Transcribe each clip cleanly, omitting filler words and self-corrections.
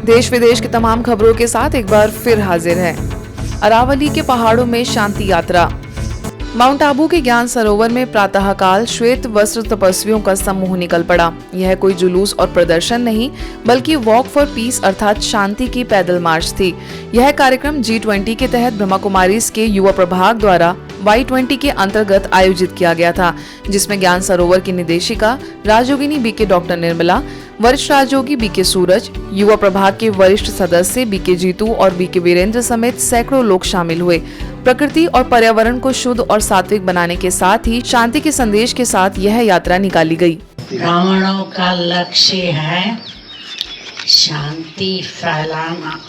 देश विदेश की तमाम खबरों के साथ एक बार फिर हाजिर है। अरावली के पहाड़ों में शांति यात्रा। माउंट आबू के ज्ञान सरोवर में प्रातःकाल श्वेत वस्त्र तपस्वियों का समूह निकल पड़ा। यह कोई जुलूस और प्रदर्शन नहीं, बल्कि वॉक फॉर पीस अर्थात शांति की पैदल मार्च थी। यह कार्यक्रम G20 के तहत ब्रह्मा कुमारीज के युवा प्रभाग द्वारा Y20 के अंतर्गत आयोजित किया गया था, जिसमें ज्ञान सरोवर की निदेशिका राजयोगिनी BK डॉक्टर निर्मला, वरिष्ठ राजयोगी BK सूरज, युवा प्रभाग के वरिष्ठ सदस्य BK जीतू और BK वीरेंद्र समेत सैकड़ों लोग शामिल हुए। प्रकृति और पर्यावरण को शुद्ध और सात्विक बनाने के साथ ही शांति के संदेश के साथ यह यात्रा निकाली गई। ब्राह्मणों का लक्ष्य है शांति फैलाना,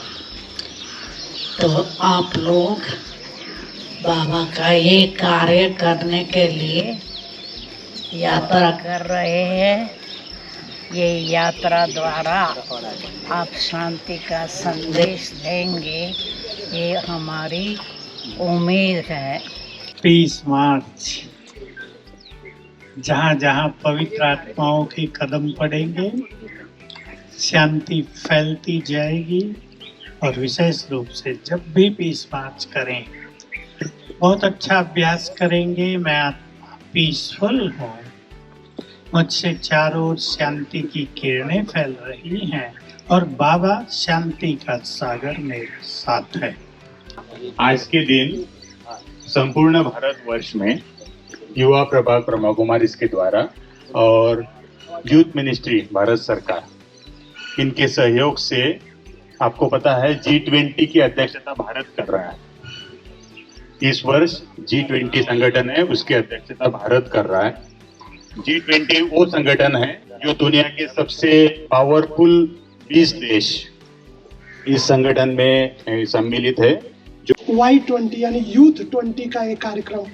तो आप लोग बाबा का ये कार्य करने के लिए यात्रा कर रहे हैं। ये यात्रा द्वारा आप शांति का संदेश देंगे, ये हमारी उम्मीद है। पीस मार्च, जहाँ जहाँ पवित्र आत्माओं के कदम पड़ेंगे, शांति फैलती जाएगी। और विशेष रूप से जब भी पीस मार्च करें, बहुत अच्छा अभ्यास करेंगे। मैं पीसफुल हूँ, मुझसे चारों ओर शांति की किरणें फैल रही हैं और बाबा शांति का सागर मेरे साथ है। आज के दिन संपूर्ण भारतवर्ष में युवा प्रभाग ब्रह्मा कुमारीज के द्वारा और यूथ मिनिस्ट्री भारत सरकार, इनके सहयोग से आपको पता है G20 की अध्यक्षता भारत कर रहा है। इस वर्ष G20 संगठन है, उसकी अध्यक्षता भारत कर रहा है। G20 वो संगठन है जो दुनिया के सबसे पावरफुल 20 देश इस संगठन में सम्मिलित है। Y20 यानी यूथ 20 का एक कार्यक्रम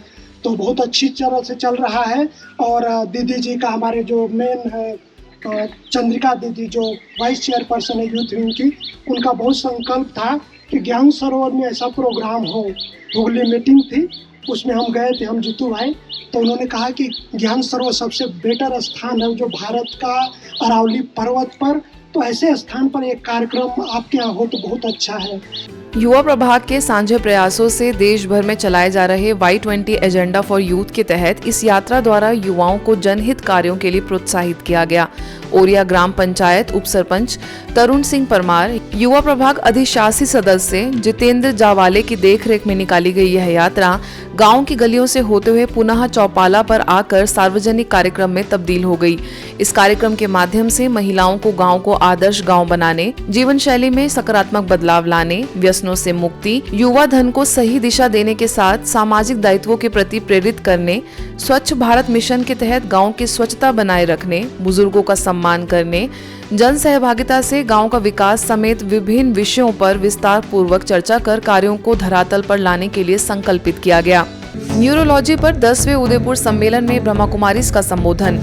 तो बहुत अच्छी तरह से चल रहा है। और दीदी जी का, हमारे जो मेन है चंद्रिका दीदी, जो वाइस चेयरपर्सन है यूथ विंग की, उनका बहुत संकल्प था कि ज्ञान सरोवर में ऐसा प्रोग्राम हो। हुगली मीटिंग थी, उसमें हम गए थे, हम जीतू भाई, तो उन्होंने कहा कि ज्ञान सरोवर सबसे बेटर स्थान है जो भारत का अरावली पर्वत पर, तो ऐसे स्थान पर एक कार्यक्रम आपके यहाँ हो तो बहुत अच्छा है। युवा प्रभाग के साझे प्रयासों से देश भर में चलाए जा रहे Y20 एजेंडा फॉर यूथ के तहत इस यात्रा द्वारा युवाओं को जनहित कार्यों के लिए प्रोत्साहित किया गया। ओरिया ग्राम पंचायत उप सरपंच तरुण सिंह परमार, युवा प्रभाग अधिशासी सदस्य जितेंद्र जावाले की देखरेख में निकाली गई यह यात्रा गांव की गलियों से होते हुए पुनः चौपाला पर आकर सार्वजनिक कार्यक्रम में तब्दील हो गई। इस कार्यक्रम के माध्यम से महिलाओं को गांव को आदर्श गांव बनाने, जीवन शैली में सकारात्मक बदलाव लाने, व्यसनों से मुक्ति, युवा धन को सही दिशा देने के साथ सामाजिक दायित्वों के प्रति प्रेरित करने, स्वच्छ भारत मिशन के तहत गांव की स्वच्छता बनाए रखने, बुजुर्गों का सम्मान करने, जन सहभागिता से गांव का विकास समेत विभिन्न विषयों पर विस्तार पूर्वक चर्चा कर कार्यों को धरातल पर लाने के लिए संकल्पित किया गया। न्यूरोलॉजी पर 10वें उदयपुर सम्मेलन में ब्रह्मा कुमारीज का संबोधन।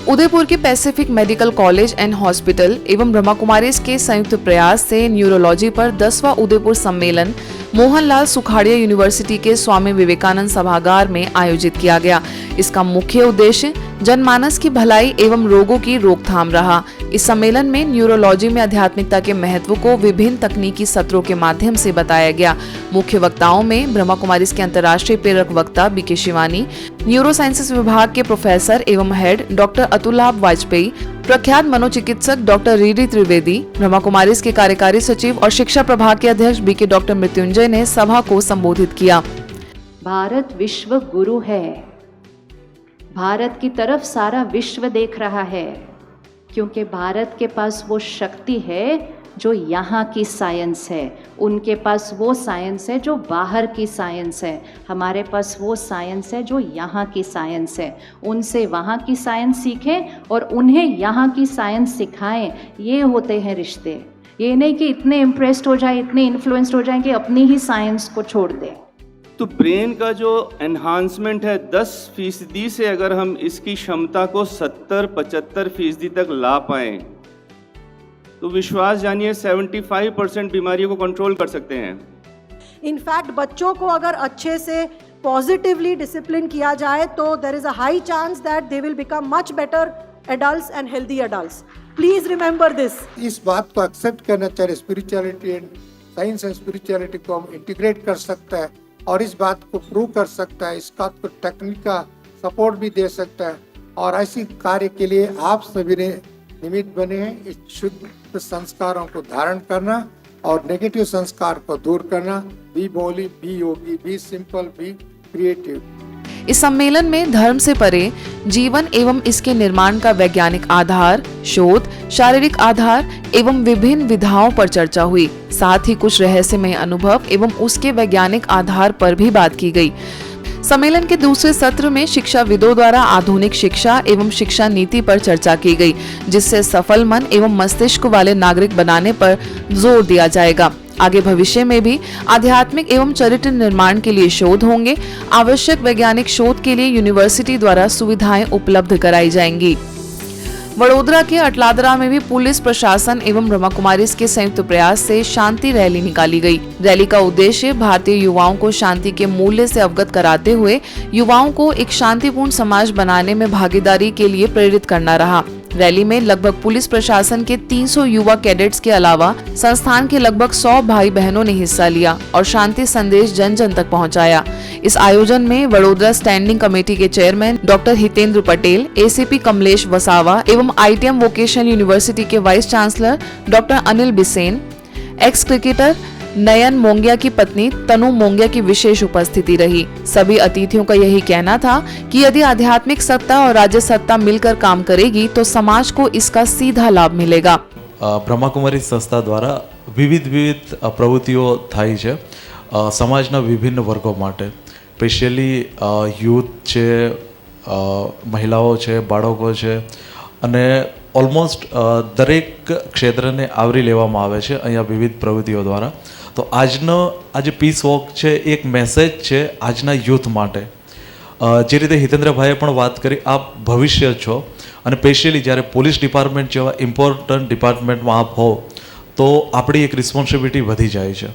उदयपुर के Pacific medical college and hospital एवं ब्रह्मा कुमारीज के संयुक्त प्रयास से न्यूरोलॉजी पर 10वां उदयपुर सम्मेलन मोहनलाल सुखाड़िया यूनिवर्सिटी के स्वामी विवेकानंद सभागार में आयोजित किया गया। इसका मुख्य उद्देश्य जनमानस की भलाई एवं रोगों की रोकथाम रहा। इस सम्मेलन में न्यूरोलॉजी में आध्यात्मिकता के महत्व को विभिन्न तकनीकी सत्रों के माध्यम से बताया गया। मुख्य वक्ताओं में ब्रह्मा कुमारीज के अंतर्राष्ट्रीय प्रेरक वक्ता BK शिवानी, न्यूरो साइंसेस विभाग के प्रोफेसर एवं हेड डॉक्टर अतुलाभ वाजपेयी, प्रख्यात मनोचिकित्सक डॉक्टर रीडी त्रिवेदी, ब्रह्मा कुमारीज के कार्यकारी सचिव और शिक्षा प्रभाग के अध्यक्ष BK डॉक्टर मृत्युंजय ने सभा को संबोधित किया। भारत विश्व गुरु है, भारत की तरफ सारा विश्व देख रहा है, क्योंकि भारत के पास वो शक्ति है जो यहाँ की साइंस है, उनके पास वो साइंस है जो बाहर की साइंस है, हमारे पास वो साइंस है जो यहाँ की साइंस है। उनसे वहाँ की साइंस सीखें और उन्हें यहाँ की साइंस सिखाएं। ये होते हैं रिश्ते। ये नहीं कि इतने इम्प्रेस्ड हो जाए, इतने इन्फ्लुएंस्ड हो जाए कि अपनी ही साइंस को छोड़ दें। तो ब्रेन का जो एनहांसमेंट है 10% से अगर हम इसकी क्षमता को 70-75% तक ला पाएं तो विश्वास जानिए 75% बीमारियों को कंट्रोल कर सकते हैं। इनफैक्ट बच्चों को अगर अच्छे से पॉजिटिवली डिसिप्लिन किया जाए तो there is a high chance that they will become much better adults and healthy adults. Please remember this. इस बात को एक्सेप्ट करना चाहिए, spirituality and science and spirituality को हम इंटीग्रेट कर सकता है और इस बात को प्रूव कर सकता है, इस बात को टेक्निक का सपोर्ट भी दे सकता है। और ऐसी कार्य के लिए आप सभी ने निमित्त बने हैं, इस शुद्ध संस्कारों को धारण करना और नेगेटिव संस्कार को दूर करना। Be bold, be yogi, be simple, be creative. इस सम्मेलन में धर्म से परे जीवन एवं इसके निर्माण का वैज्ञानिक आधार, शोध, शारीरिक आधार एवं विभिन्न विधाओं पर चर्चा हुई। साथ ही कुछ रहस्यमय अनुभव एवं उसके वैज्ञानिक आधार पर भी बात की गई। सम्मेलन के दूसरे सत्र में शिक्षाविदों द्वारा आधुनिक शिक्षा एवं शिक्षा नीति पर चर्चा की गई, जिससे सफल मन एवं मस्तिष्क वाले नागरिक बनाने पर जोर दिया जाएगा। आगे भविष्य में भी आध्यात्मिक एवं चरित्र निर्माण के लिए शोध होंगे। आवश्यक वैज्ञानिक शोध के लिए यूनिवर्सिटी द्वारा सुविधाएं उपलब्ध कराई जाएंगी। वडोदरा के अटलादरा में भी पुलिस प्रशासन एवं ब्रह्मा कुमारीज के संयुक्त प्रयास से शांति रैली निकाली गई। रैली का उद्देश्य भारतीय युवाओं को शांति के मूल्य से अवगत कराते हुए युवाओं को एक शांतिपूर्ण समाज बनाने में भागीदारी के लिए प्रेरित करना रहा। रैली में लगभग पुलिस प्रशासन के 300 युवा कैडेट्स के अलावा संस्थान के लगभग 100 भाई बहनों ने हिस्सा लिया और शांति संदेश जन जन तक पहुंचाया। इस आयोजन में वडोदरा स्टैंडिंग कमेटी के chairman doctor Hitendra Patel, ACP Kamlesh Vasava एवं आईटीएम वोकेशनल यूनिवर्सिटी के vice chancellor doctor Anil Bisen, ex cricketer Nayan Mongia की पत्नी तनु मोंगिया की विशेष उपस्थिति रही। सभी अतिथियों का यही कहना था कि यदि आध्यात्मिक सत्ता और राज्य सत्ता मिलकर काम करेगी तो समाज को इसका सीधा लाभ मिलेगा। બ્રહ્માકુમારી સંસ્થા દ્વારા વિવિધ પ્રવૃત્તિઓ થાય છે સમાજના વિભિન્ન વર્ગો માટે, સ્પેશિયલી યુથ છે, મહિલાઓ છે, બાળકો છે અને ઓલમોસ્ટ દરેક ક્ષેત્રને આવરી લેવામાં આવે છે અહીંયા વિવિધ પ્રવૃત્તિઓ દ્વારા। તો આજે પીસ વોક છે એક મેસેજ છે આજના યુથ માટે। જે રીતે હિતેન્દ્રભાઈએ પણ વાત કરી, આપ ભવિષ્ય છો અને સ્પેશિયલી જ્યારે પોલીસ ડિપાર્ટમેન્ટ જેવા ઇમ્પોર્ટન્ટ ડિપાર્ટમેન્ટમાં આપ હો તો આપણી એક રિસ્પોન્સિબિલિટી વધી જાય છે।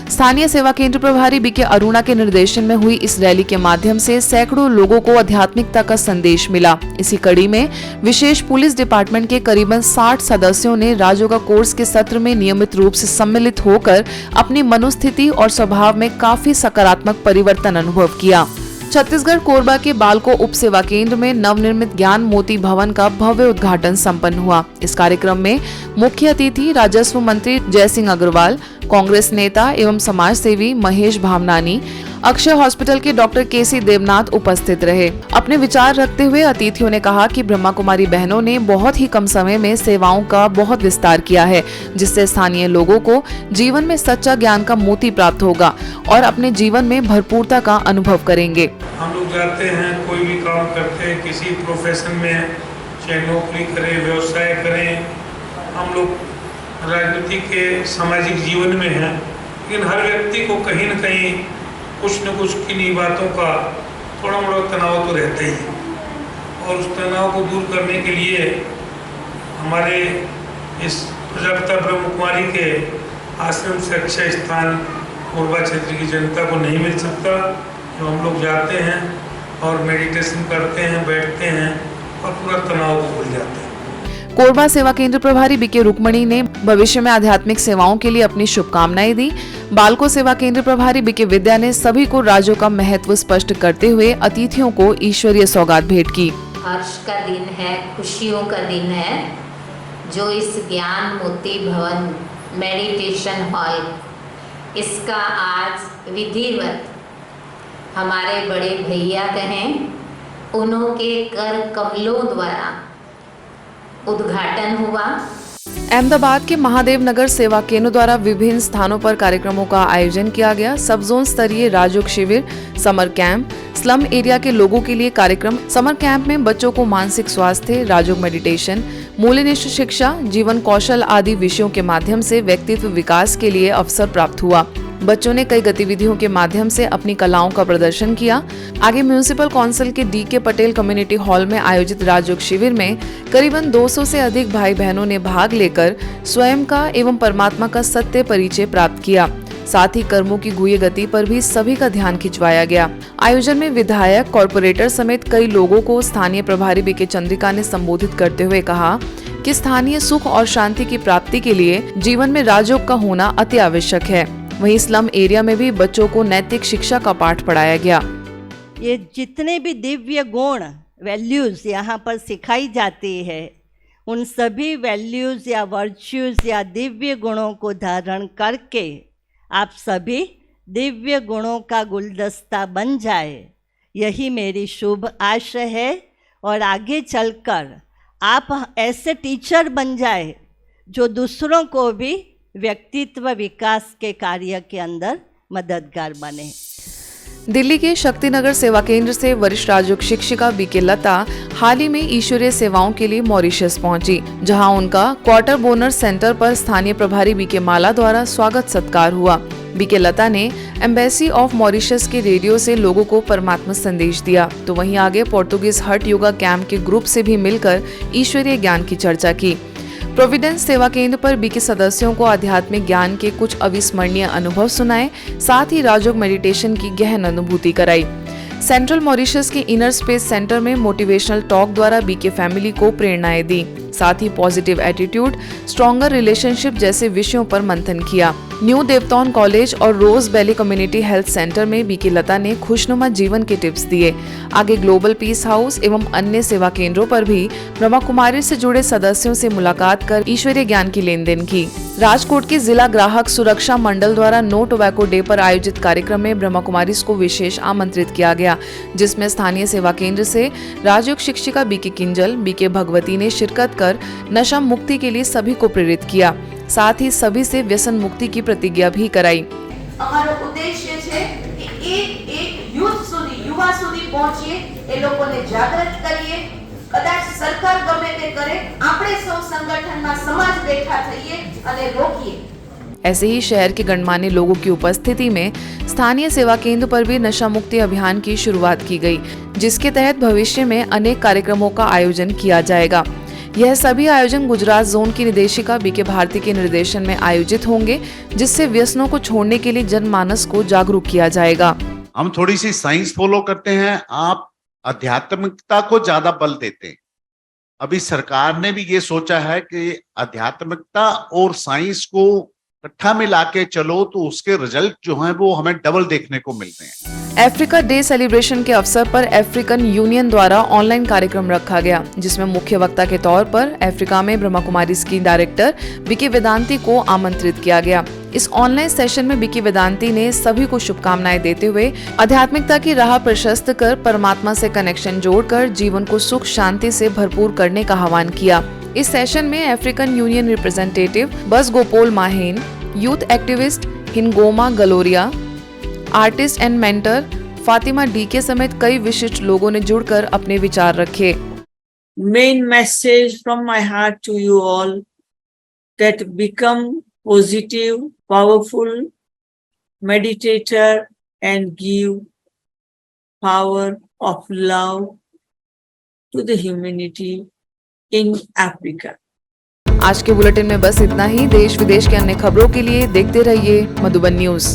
स्थानीय सेवा केंद्र प्रभारी बीके अरुणा के निर्देशन में हुई इस रैली के माध्यम से सैकड़ों लोगों को आध्यात्मिकता का संदेश मिला। इसी कड़ी में विशेष पुलिस डिपार्टमेंट के करीबन 60 सदस्यों ने राजयोगा कोर्स के सत्र में नियमित रूप से सम्मिलित होकर अपनी मनोस्थिति और स्वभाव में काफी सकारात्मक परिवर्तन अनुभव किया। छत्तीसगढ़ कोरबा के बालको उप सेवा केंद्र में नवनिर्मित ज्ञान मोती भवन का भव्य उद्घाटन संपन्न हुआ। इस कार्यक्रम में मुख्य अतिथि राजस्व मंत्री जयसिंह अग्रवाल, कांग्रेस नेता एवं समाज सेवी महेश भावनानी, अक्षय हॉस्पिटल के डॉक्टर केसी देवनाथ उपस्थित रहे। अपने विचार रखते हुए अतिथियों ने कहा कि ब्रह्मा कुमारी बहनों ने बहुत ही कम समय में सेवाओं का बहुत विस्तार किया है, जिससे स्थानीय लोगों को जीवन में सच्चा ज्ञान का मोती प्राप्त होगा और अपने जीवन में भरपूरता का अनुभव करेंगे। हम लोग जाते हैं, कोई भी काम करते हैं, किसी प्रोफेशन में, चाहे नौकरी करें, व्यवसाय करें, हम लोग राजनीति के सामाजिक जीवन में हैं, लेकिन हर व्यक्ति को कहीं न कहीं कुछ न कुछ किन्हीं बातों का थोड़ा मोड़ा तनाव तो रहता ही है। और उस तनाव को दूर करने के लिए हमारे इस प्रजापिता ब्रह्म कुमारी के आश्रम से अच्छा स्थान कोरबा क्षेत्र की जनता को नहीं मिल सकता। तो हम लोग जाते हैं और मेडिटेशन करते हैं, बैठते हैं और पूरा तनाव को भूल जाते हैं। कोरबा सेवा केंद्र प्रभारी बीके रुक्मणी ने भविष्य में आध्यात्मिक सेवाओं के लिए अपनी शुभकामनाएं दी। बालको सेवा केंद्र प्रभारी बीके विद्या ने सभी को राज्यों का महत्व स्पष्ट करते हुए अतिथियों को ईश्वरीय सौगात भेंट की। हर्ष का दिन है, खुशियों का दिन है, जो इस ज्ञान मोती भवन मेडिटेशन हॉल इसका आज विधिवत हमारे बड़े भैया कहें उन्हों के कर कमलों द्वारा उद्घाटन हुआ। अहमदाबाद के महादेव नगर सेवा केंद्र द्वारा विभिन्न स्थानों पर कार्यक्रमों का आयोजन किया गया। सब जोन स्तरीय राजयोग शिविर, समर कैंप, स्लम एरिया के लोगों के लिए कार्यक्रम। समर कैंप में बच्चों को मानसिक स्वास्थ्य, राजयोग मेडिटेशन, मूल्यनिष्ठ शिक्षा, जीवन कौशल आदि विषयों के माध्यम से व्यक्तित्व विकास के लिए अवसर प्राप्त हुआ। बच्चों ने कई गतिविधियों के माध्यम से अपनी कलाओं का प्रदर्शन किया। आगे म्यूनिसिपल काउंसिल के डीके पटेल कम्युनिटी हॉल में आयोजित राजयोग शिविर में करीबन 200 से अधिक भाई बहनों ने भाग लेकर स्वयं का एवं परमात्मा का सत्य परिचय प्राप्त किया। साथ ही कर्मों की गुह्य गति पर भी सभी का ध्यान खिंचवाया गया। आयोजन में विधायक, कॉर्पोरेटर समेत कई लोगों को स्थानीय प्रभारी बीके चंद्रिका ने संबोधित करते हुए कहा कि स्थानीय सुख और शांति की प्राप्ति के लिए जीवन में राजयोग का होना अति आवश्यक है। वहीं स्लम एरिया में भी बच्चों को नैतिक शिक्षा का पाठ पढ़ाया गया। ये जितने भी दिव्य गुण वैल्यूज यहाँ पर सिखाई जाती है, उन सभी वैल्यूज या वर्च्यूज या दिव्य गुणों को धारण करके आप सभी दिव्य गुणों का गुलदस्ता बन जाए, यही मेरी शुभ आशा है। और आगे चलकर आप ऐसे टीचर बन जाए जो दूसरों को भी व्यक्तित्व विकास के कार्य के अंदर मददगार बने। दिल्ली के शक्तिनगर सेवा केंद्र से वरिष्ठ राजयोग शिक्षिका बीके लता हाल ही में ईश्वरीय सेवाओं के लिए मॉरिशस पहुंची, जहां उनका क्वार्टर बोनर सेंटर पर स्थानीय प्रभारी बीके माला द्वारा स्वागत सत्कार हुआ। बीके लता ने एम्बेसी ऑफ मॉरिशस के रेडियो से लोगों को परमात्मा संदेश दिया, तो वहीं आगे पोर्तुगीज हट योगा कैंप के ग्रुप से भी मिलकर ईश्वरीय ज्ञान की चर्चा की। प्रोविडेंस सेवा केंद्र पर बीके सदस्यों को आध्यात्मिक ज्ञान के कुछ अविस्मरणीय अनुभव सुनाए, साथ ही राजयोग मेडिटेशन की गहन अनुभूति कराई। सेंट्रल मॉरिशस के इनर स्पेस सेंटर में मोटिवेशनल टॉक द्वारा बीके फैमिली को प्रेरणाएं दी, साथ ही पॉजिटिव एटीट्यूड, स्ट्रॉन्गर रिलेशनशिप जैसे विषयों पर मंथन किया। न्यू देवतौन कॉलेज और रोज वैली कम्युनिटी हेल्थ सेंटर में बीके लता ने खुशनुमा जीवन के टिप्स दिए। आगे ग्लोबल पीस हाउस एवं अन्य सेवा केंद्रों पर भी ब्रह्मा कुमारी से जुड़े सदस्यों से मुलाकात कर ईश्वरीय ज्ञान की लेन देन की। राजकोट के जिला ग्राहक सुरक्षा मंडल द्वारा नो टोबैको डे पर आयोजित कार्यक्रम में ब्रह्मा कुमारी को विशेष आमंत्रित किया गया, जिसमें स्थानीय सेवा केंद्र से राजयोग शिक्षिका बीके किंजल, बीके भगवती ने शिरकत कर नशा मुक्ति के लिए सभी को प्रेरित किया। साथ ही सभी से व्यसन मुक्ति की प्रतिज्ञा भी कराई। हमारो उद्देश्य छे कि एक यूथ सुधी, युवा सुधी पहुंचीए, ए लोकोने जागृत करिए। कदाच सरकार गमे ते करे, आपणे सौ संगठનમાં समाज बैठा थईए અને रोकिए। ऐसे ही शहर के गणमान्य लोगों की उपस्थिति में स्थानीय सेवा केंद्र पर भी नशा मुक्ति अभियान की शुरुआत की गई, जिसके तहत भविष्य में अनेक कार्यक्रमों का आयोजन किया जाएगा। यह सभी आयोजन गुजरात जोन की निदेशिका बीके भारती के निर्देशन में आयोजित होंगे, जिससे व्यसनों को छोड़ने के लिए जनमानस को जागरूक किया जाएगा। हम थोड़ी सी साइंस फॉलो करते हैं, आप आध्यात्मिकता को ज्यादा बल देते हैं। अभी सरकार ने भी ये सोचा है कि आध्यात्मिकता और साइंस को इकट्ठा मिला के चलो तो उसके रिजल्ट जो हैं वो हमें डबल देखने को मिलते हैं। अफ्रीका डे सेलिब्रेशन के अवसर पर अफ्रीकन यूनियन द्वारा ऑनलाइन कार्यक्रम रखा गया, जिसमें मुख्य वक्ता के तौर पर अफ्रीका में ब्रह्मा कुमारीज की डायरेक्टर बीके वेदांती को आमंत्रित किया गया। इस ऑनलाइन सेशन में बीके वेदांती ने सभी को शुभकामनाएं देते हुए आध्यात्मिकता की राह प्रशस्त कर परमात्मा से कनेक्शन जोड़कर जीवन को सुख शांति से भरपूर करने का आह्वान किया। इस सेशन में अफ्रीकन यूनियन रिप्रेजेंटेटिव बस गोपोल माहेन, यूथ एक्टिविस्ट हिनगोमा गलोरिया, आर्टिस्ट एंड मेंटर फातिमा डीके समेत कई विशिष्ट लोगों ने जुड़कर अपने विचार रखे। Main message from my heart to you all that become positive, powerful meditator and give power of love to the humanity in Africa. आज के बुलेटिन में बस इतना ही। देश विदेश के अन्य खबरों के लिए देखते रहिए मधुबन न्यूज।